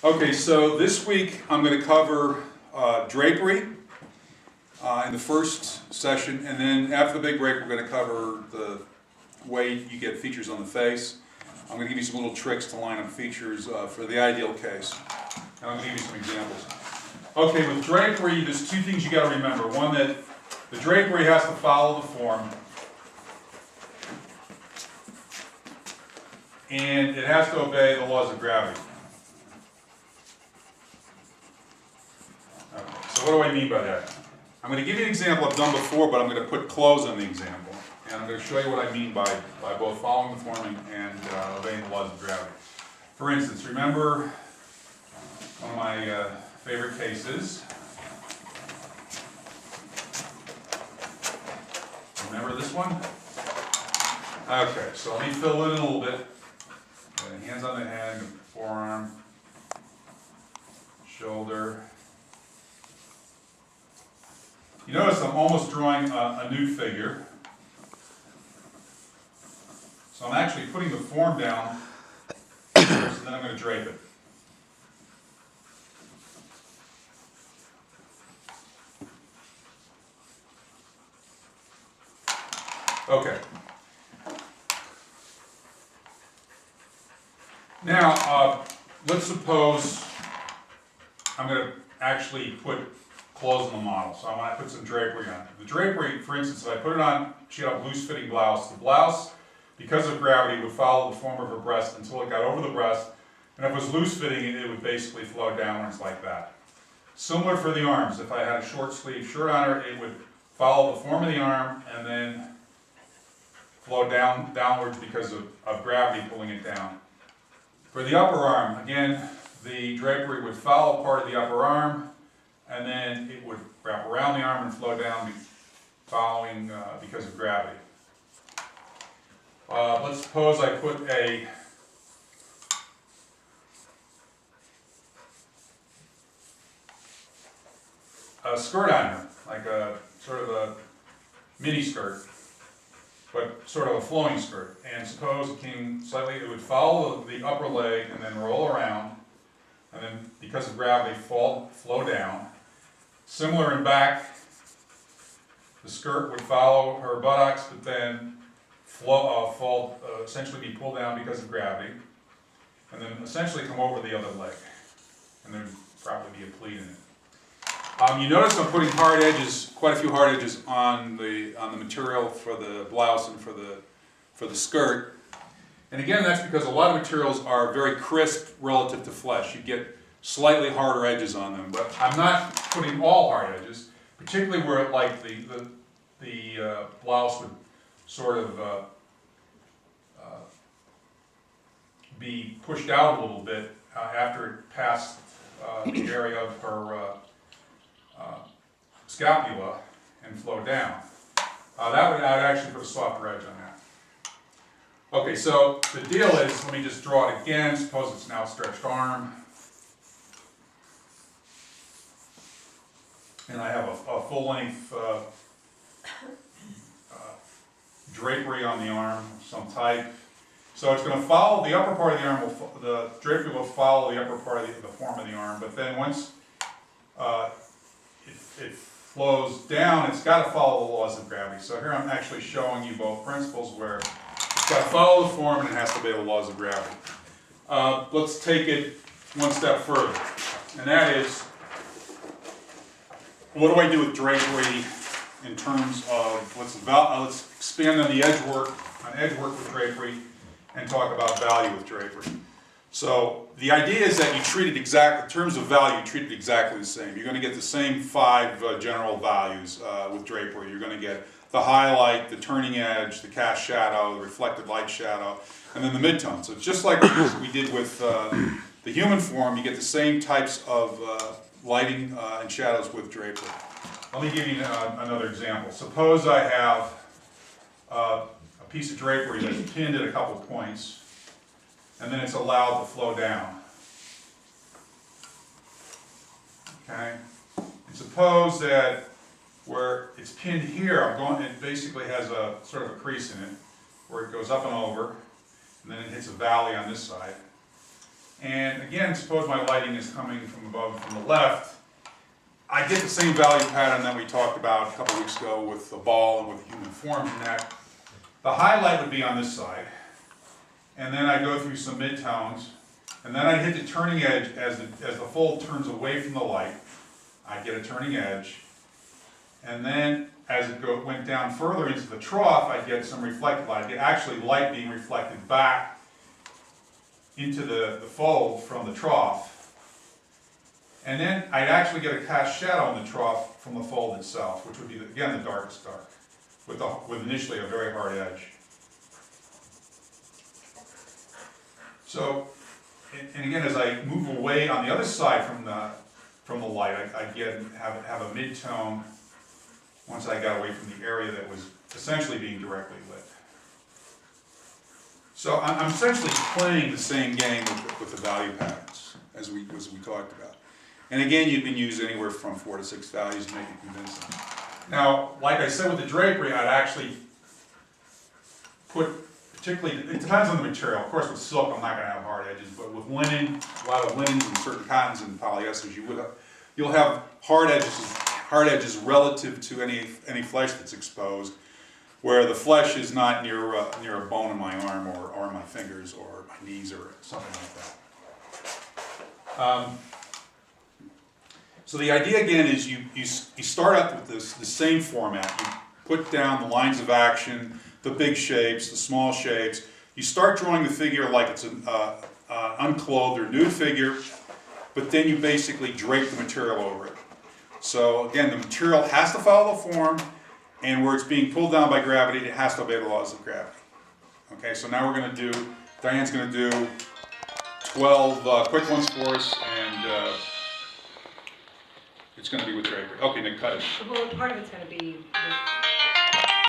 Okay, so this week I'm going to cover drapery in the first session, and then after the big break we're going to cover the way you get features on the face. I'm going to give you some little tricks to line up features for the ideal case, and I'm going to give you some examples. Okay, with drapery there's two things you got to remember. One, that the drapery has to follow the form, and it has to obey the laws of gravity. So what do I mean by that? I'm going to give you an example I've done before, but I'm going to put clothes on the example. And I'm going to show you what I mean by both following the form and obeying the laws of gravity. For instance, remember one of my favorite cases. Remember this one? Okay, so let me fill in a little bit. Hands on the head, forearm, shoulder. You notice I'm almost drawing a nude figure. So I'm actually putting the form down first, and then I'm going to drape it. Okay. Now, let's suppose I'm going to actually put clothes on the model, so I want to put some drapery on it. The drapery, for instance, if I put it on, she had a loose-fitting blouse. The blouse, because of gravity, would follow the form of her breast until it got over the breast, and if it was loose-fitting, it would basically flow downwards like that. Similar for the arms. If I had a short sleeve shirt on her, it would follow the form of the arm and then flow downwards because of gravity pulling it down. For the upper arm, again, the drapery would follow part of the upper arm, and then it would wrap around the arm and flow down following because of gravity. Let's suppose I put a skirt on her, like a sort of a mini skirt, but sort of a flowing skirt. And suppose it came slightly, it would follow the upper leg and then roll around, and then because of gravity flow down. Similar in back, the skirt would follow her buttocks, but then essentially be pulled down because of gravity, and then essentially come over the other leg, and there'd probably be a pleat in it. You notice I'm putting hard edges, quite a few hard edges on the material for the blouse and for the skirt, and again that's because a lot of materials are very crisp relative to flesh. You get slightly harder edges on them, but I'm not putting all hard edges, particularly where like the blouse would sort of be pushed out a little bit after it passed the area of her scapula and flow down. I'd actually put a softer edge on that. Okay, so the deal is, let me just draw it again. Suppose it's an outstretched arm. And I have a full-length drapery on the arm of some type. So it's going to follow the upper part of the arm, the drapery will follow the upper part of the form of the arm, but then once it flows down, it's got to follow the laws of gravity. So here I'm actually showing you both principles where it's got to follow the form and it has to obey the laws of gravity. Let's take it one step further, and that is, what do I do with drapery in terms of, let's expand on the edge work with drapery and talk about value with drapery. So the idea is that you treat it in terms of value, you treat it exactly the same. You're going to get the same 5 general values with drapery. You're going to get the highlight, the turning edge, the cast shadow, the reflected light shadow, and then the midtone. So it's just like we did with the human form, you get the same types of lighting and shadows with drapery. Let me give you another example. Suppose I have a piece of drapery that's pinned at a couple points, and then it's allowed to flow down. Okay? And suppose that where it's pinned here, it basically has a sort of a crease in it, where it goes up and over, and then it hits a valley on this side. And again, suppose my lighting is coming from above and from the left. I get the same value pattern that we talked about a couple weeks ago with the ball and with the human forms and that. The highlight would be on this side, and then I go through some midtones, and then I hit the turning edge as the fold turns away from the light. I get a turning edge, and then as it went down further into the trough, I get some reflected light. I get actually light being reflected back into the fold from the trough. And then I'd actually get a cast shadow in the trough from the fold itself, which would be, again, the darkest dark, with initially a very hard edge. So, and again, as I move away on the other side from the light, I have a mid-tone once I got away from the area that was essentially being directly lit. So I'm essentially playing the same game with the value patterns as we talked about. And again, you can use anywhere from 4 to 6 values to make it convincing. Now, like I said with the drapery, I'd actually put, particularly, it depends on the material. Of course, with silk, I'm not going to have hard edges, but with linen, a lot of linens and certain cottons and polyesters, you'll have hard edges relative to any flesh that's exposed, where the flesh is not near a bone in my arm or my fingers or my knees or something like that. So the idea again is you start out with the same format. You put down the lines of action, the big shapes, the small shapes. You start drawing the figure like it's an unclothed or nude figure, but then you basically drape the material over it. So again, the material has to follow the form, and where it's being pulled down by gravity, it has to obey the laws of gravity. Okay, so now Diane's going to do 12 quick ones for us, and it's going to be with drapery. Okay, Nick, cut it. Well, part of it's going to be